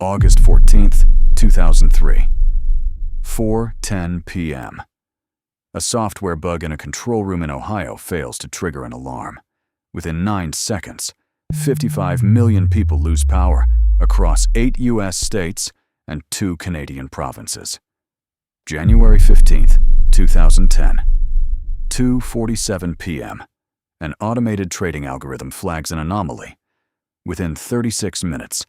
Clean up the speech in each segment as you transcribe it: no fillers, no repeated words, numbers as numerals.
August 14th, 2003. 4:10 p.m. A software bug in a control room in Ohio fails to trigger an alarm. Within 9 seconds, 55 million people lose power across 8 U.S. states and 2 Canadian provinces. January 15th, 2010. 2:47 p.m. An automated trading algorithm flags an anomaly. Within 36 minutes,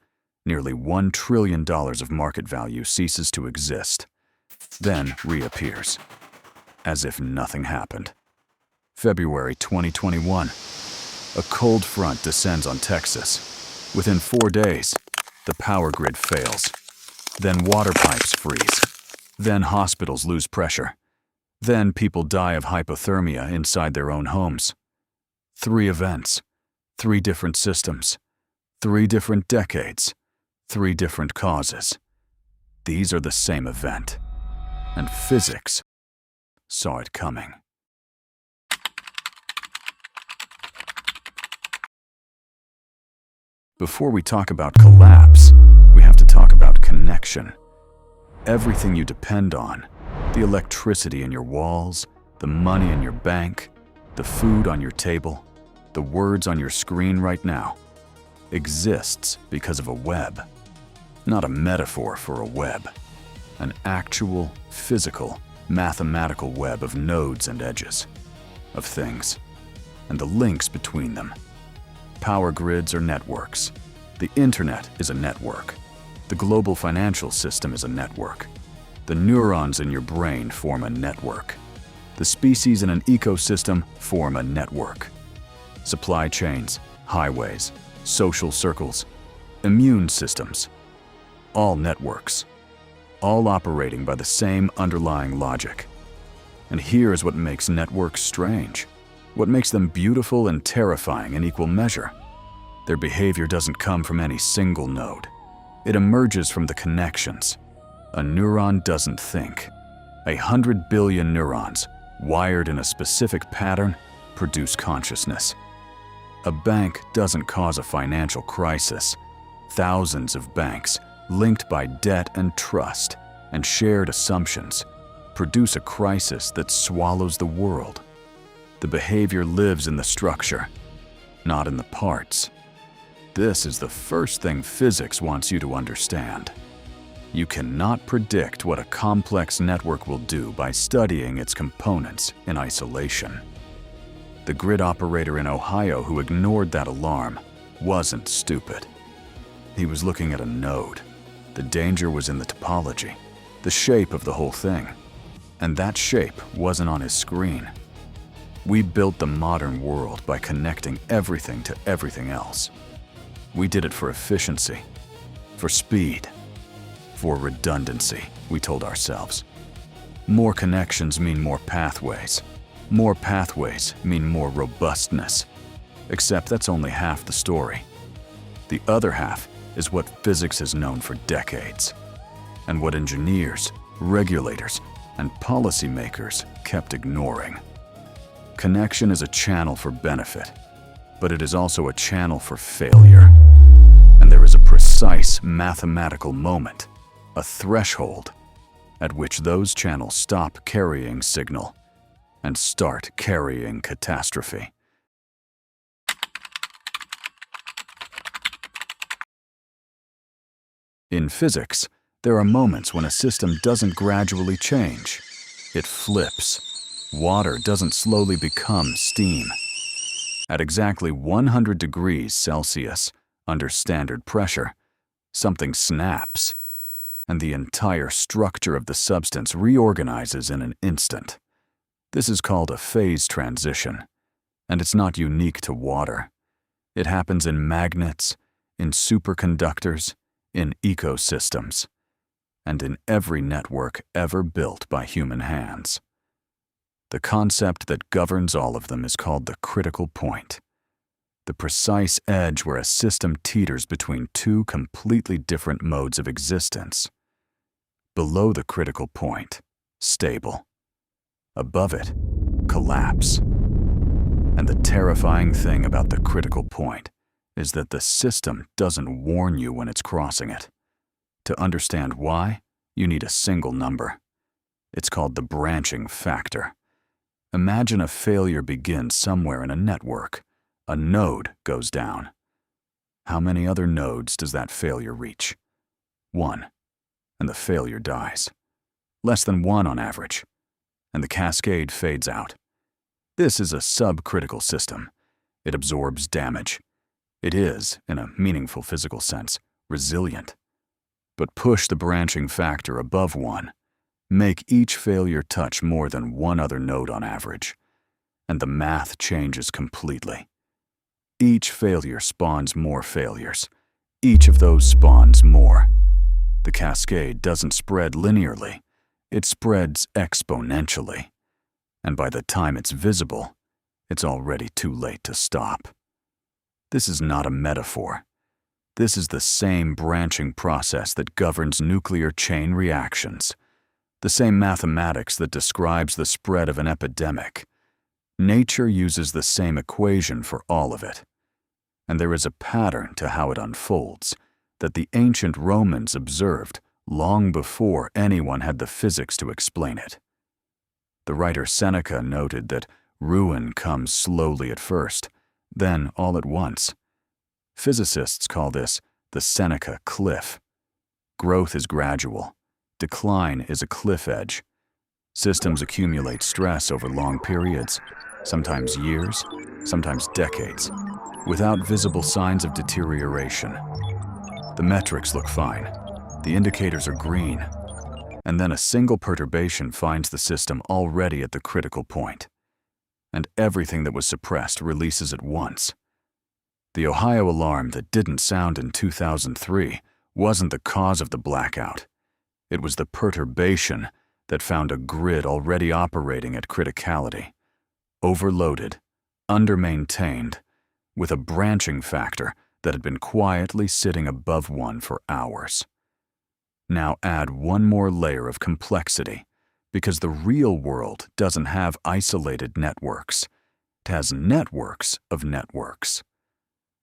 nearly $1 trillion of market value ceases to exist, then reappears, as if nothing happened. February 2021. A cold front descends on Texas. Within 4 days, the power grid fails. Then water pipes freeze. Then hospitals lose pressure. Then people die of hypothermia inside their own homes. 3 events, 3 different systems, 3 different decades, 3 different causes. These are the same event, and physics saw it coming. Before we talk about collapse, we have to talk about connection. Everything you depend on, the electricity in your walls, the money in your bank, the food on your table, the words on your screen right now, exists because of a web. Not a metaphor for a web, an actual, physical, mathematical web of nodes and edges, of things, and the links between them. Power grids are networks. The internet is a network. The global financial system is a network. The neurons in your brain form a network. The species in an ecosystem form a network. Supply chains, highways, social circles, immune systems, all networks, all operating by the same underlying logic. And here is what makes networks strange, what makes them beautiful and terrifying in equal measure. Their behavior doesn't come from any single node. It emerges from the connections. A neuron doesn't think. 100 billion neurons, wired in a specific pattern, produce consciousness. A bank doesn't cause a financial crisis. Thousands of banks, linked by debt and trust and shared assumptions, produce a crisis that swallows the world. The behavior lives in the structure, not in the parts. This is the first thing physics wants you to understand. You cannot predict what a complex network will do by studying its components in isolation. The grid operator in Ohio who ignored that alarm wasn't stupid. He was looking at a node. The danger was in the topology, the shape of the whole thing. And that shape wasn't on his screen. We built the modern world by connecting everything to everything else. We did it for efficiency, for speed, for redundancy, we told ourselves. More connections mean more pathways. More pathways mean more robustness. Except that's only half the story. The other half is what physics has known for decades, and what engineers, regulators, and policymakers kept ignoring. Connection is a channel for benefit, but it is also a channel for failure. And there is a precise mathematical moment, a threshold, at which those channels stop carrying signal and start carrying catastrophe. In physics, there are moments when a system doesn't gradually change. It flips. Water doesn't slowly become steam. At exactly 100 degrees Celsius, under standard pressure, something snaps, and the entire structure of the substance reorganizes in an instant. This is called a phase transition, and it's not unique to water. It happens in magnets, in superconductors, in ecosystems, and in every network ever built by human hands. The concept that governs all of them is called the critical point, the precise edge where a system teeters between 2 completely different modes of existence. Below the critical point, stable. Above it, collapse. And the terrifying thing about the critical point is that the system doesn't warn you when it's crossing it. To understand why, you need a single number. It's called the branching factor. Imagine a failure begins somewhere in a network. A node goes down. How many other nodes does that failure reach? 1. And the failure dies. Less than 1 on average. And the cascade fades out. This is a subcritical system. It absorbs damage. It is, in a meaningful physical sense, resilient. But push the branching factor above 1. Make each failure touch more than 1 other node on average. And the math changes completely. Each failure spawns more failures. Each of those spawns more. The cascade doesn't spread linearly. It spreads exponentially. And by the time it's visible, it's already too late to stop. This is not a metaphor. This is the same branching process that governs nuclear chain reactions, the same mathematics that describes the spread of an epidemic. Nature uses the same equation for all of it. And there is a pattern to how it unfolds that the ancient Romans observed long before anyone had the physics to explain it. The writer Seneca noted that ruin comes slowly at first, then all at once. Physicists call this the Seneca Cliff. Growth is gradual. Decline is a cliff edge. Systems accumulate stress over long periods, sometimes years, sometimes decades, without visible signs of deterioration. The metrics look fine. The indicators are green. And then a single perturbation finds the system already at the critical point. And everything that was suppressed releases at once. The Ohio alarm that didn't sound in 2003 wasn't the cause of the blackout. It was the perturbation that found a grid already operating at criticality, overloaded, under-maintained, with a branching factor that had been quietly sitting above 1 for hours. Now add one more layer of complexity, because the real world doesn't have isolated networks. It has networks of networks.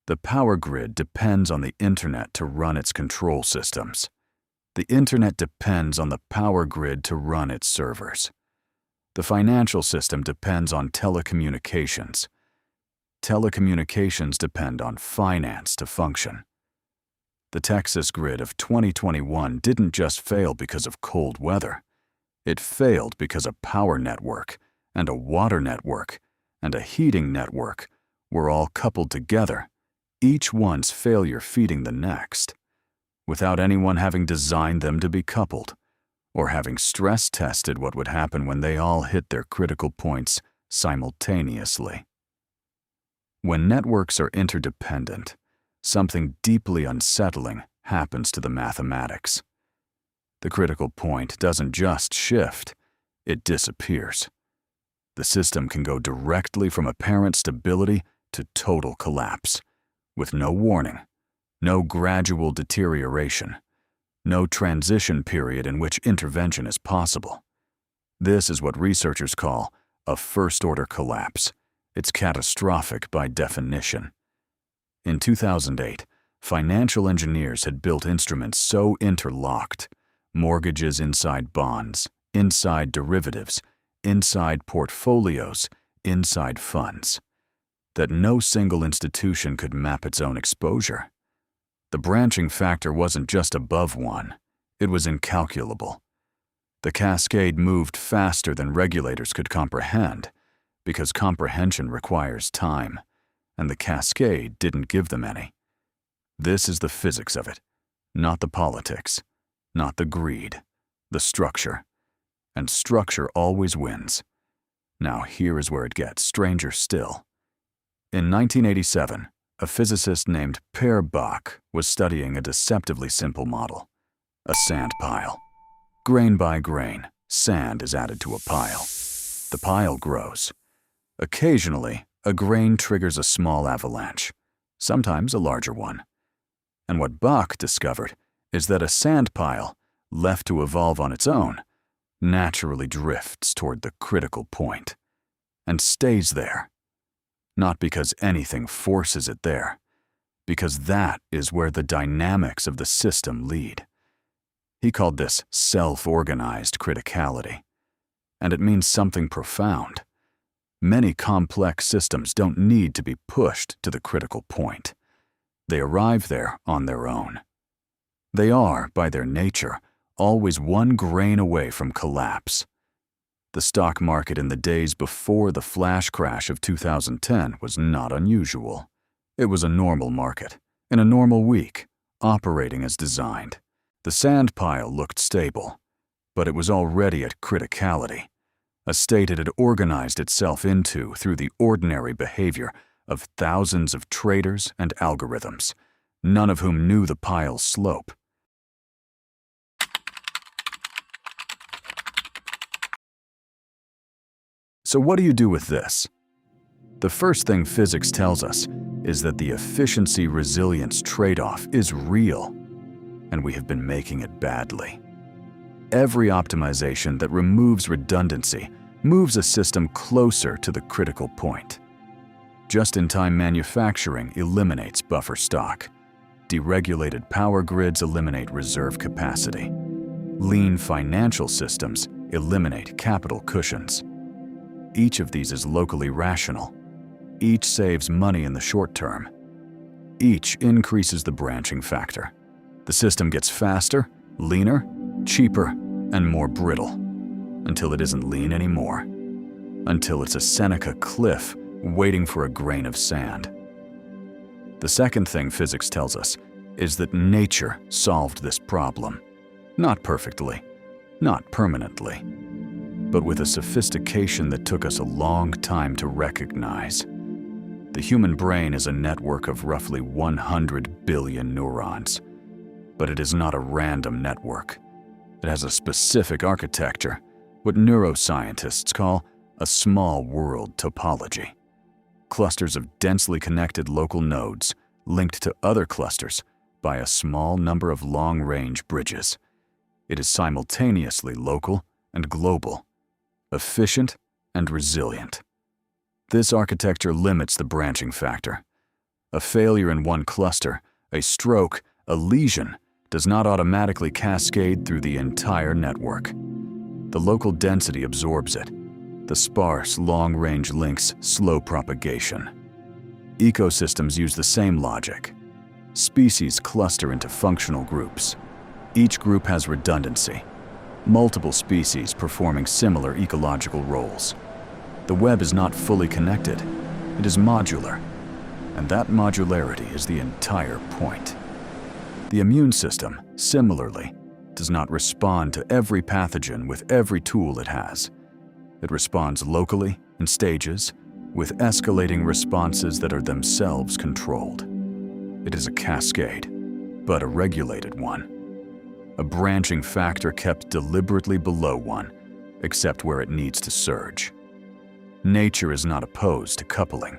The power grid depends on the internet to run its control systems. The internet depends on the power grid to run its servers. The financial system depends on telecommunications. Telecommunications depend on finance to function. The Texas grid of 2021 didn't just fail because of cold weather. It failed because a power network and a water network and a heating network were all coupled together, each one's failure feeding the next, without anyone having designed them to be coupled, or having stress tested what would happen when they all hit their critical points simultaneously. When networks are interdependent, something deeply unsettling happens to the mathematics. The critical point doesn't just shift, it disappears. The system can go directly from apparent stability to total collapse, with no warning, no gradual deterioration, no transition period in which intervention is possible. This is what researchers call a first-order collapse. It's catastrophic by definition. In 2008, financial engineers had built instruments so interlocked, mortgages inside bonds, inside derivatives, inside portfolios, inside funds, that no single institution could map its own exposure. The branching factor wasn't just above 1, it was incalculable. The cascade moved faster than regulators could comprehend, because comprehension requires time, and the cascade didn't give them any. This is the physics of it, not the politics, not the greed, the structure. And structure always wins. Now here is where it gets stranger still. In 1987, a physicist named Per Bach was studying a deceptively simple model, a sand pile. Grain by grain, sand is added to a pile. The pile grows. Occasionally, a grain triggers a small avalanche, sometimes a larger one. And what Bach discovered is that a sand pile, left to evolve on its own, naturally drifts toward the critical point and stays there. Not because anything forces it there, because that is where the dynamics of the system lead. He called this self-organized criticality. And it means something profound. Many complex systems don't need to be pushed to the critical point. They arrive there on their own. They are, by their nature, always one grain away from collapse. The stock market in the days before the flash crash of 2010 was not unusual. It was a normal market, in a normal week, operating as designed. The sand pile looked stable, but it was already at criticality, a state it had organized itself into through the ordinary behavior of thousands of traders and algorithms, none of whom knew the pile's slope. So what do you do with this? The first thing physics tells us is that the efficiency-resilience trade-off is real, and we have been making it badly. Every optimization that removes redundancy moves a system closer to the critical point. Just-in-time manufacturing eliminates buffer stock. Deregulated power grids eliminate reserve capacity. Lean financial systems eliminate capital cushions. Each of these is locally rational. Each saves money in the short term. Each increases the branching factor. The system gets faster, leaner, cheaper, and more brittle, until it isn't lean anymore, until it's a Seneca Cliff waiting for a grain of sand. The second thing physics tells us is that nature solved this problem. Not perfectly, not permanently, but with a sophistication that took us a long time to recognize. The human brain is a network of roughly 100 billion neurons, but it is not a random network. It has a specific architecture, what neuroscientists call a small world topology. Clusters of densely connected local nodes linked to other clusters by a small number of long-range bridges. It is simultaneously local and global, efficient and resilient. This architecture limits the branching factor. A failure in one cluster, a stroke, a lesion, does not automatically cascade through the entire network. The local density absorbs it. The sparse, long-range links slow propagation. Ecosystems use the same logic. Species cluster into functional groups. Each group has redundancy, multiple species performing similar ecological roles. The web is not fully connected. It is modular, and that modularity is the entire point. The immune system, similarly, does not respond to every pathogen with every tool it has. It responds locally, in stages, with escalating responses that are themselves controlled. It is a cascade, but a regulated one. A branching factor kept deliberately below one, except where it needs to surge. Nature is not opposed to coupling.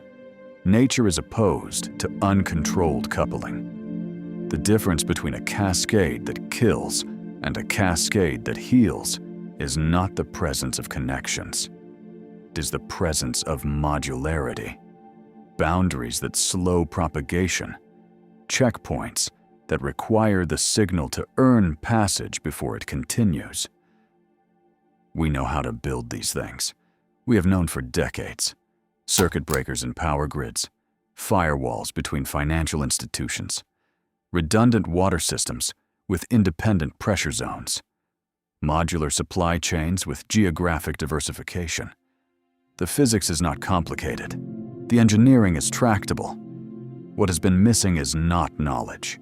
Nature is opposed to uncontrolled coupling. The difference between a cascade that kills and a cascade that heals is not the presence of connections. It is the presence of modularity, boundaries that slow propagation, checkpoints that require the signal to earn passage before it continues. We know how to build these things. We have known for decades. Circuit breakers in power grids, firewalls between financial institutions, redundant water systems with independent pressure zones, modular supply chains with geographic diversification. The physics is not complicated. The engineering is tractable. What has been missing is not knowledge.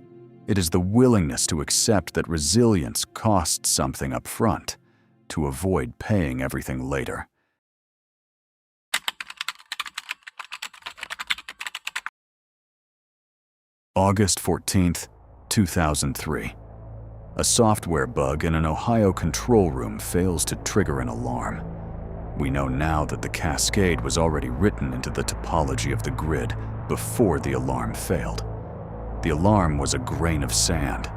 It is the willingness to accept that resilience costs something up front, to avoid paying everything later. August 14th, 2003. A software bug in an Ohio control room fails to trigger an alarm. We know now that the cascade was already written into the topology of the grid before the alarm failed. The alarm was a grain of sand.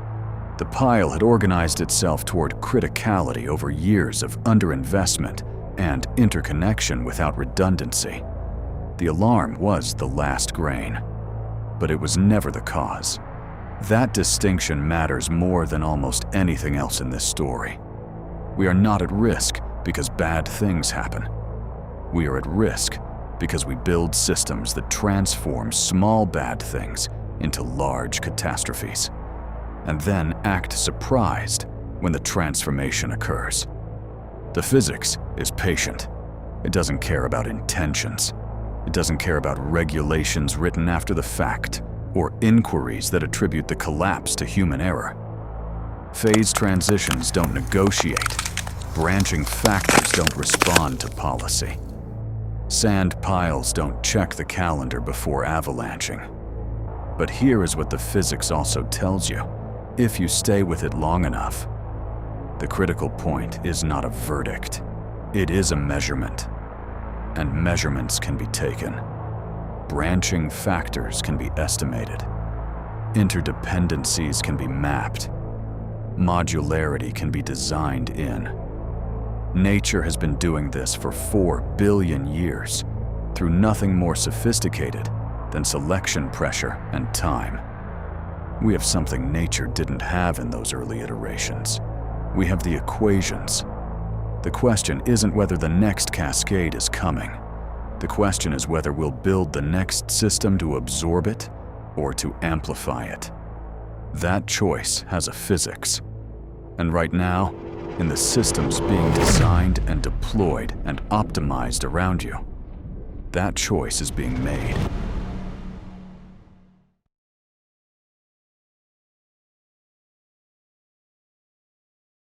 The pile had organized itself toward criticality over years of underinvestment and interconnection without redundancy. The alarm was the last grain, but it was never the cause. That distinction matters more than almost anything else in this story. We are not at risk because bad things happen. We are at risk because we build systems that transform small bad things into large catastrophes, and then act surprised when the transformation occurs. The physics is patient. It doesn't care about intentions. It doesn't care about regulations written after the fact or inquiries that attribute the collapse to human error. Phase transitions don't negotiate. Branching factors don't respond to policy. Sand piles don't check the calendar before avalanching. But here is what the physics also tells you. If you stay with it long enough, the critical point is not a verdict. It is a measurement. And measurements can be taken. Branching factors can be estimated. Interdependencies can be mapped. Modularity can be designed in. Nature has been doing this for 4 billion years through nothing more sophisticated than selection pressure and time. We have something nature didn't have in those early iterations. We have the equations. The question isn't whether the next cascade is coming. The question is whether we'll build the next system to absorb it or to amplify it. That choice has a physics. And right now, in the systems being designed and deployed and optimized around you, that choice is being made.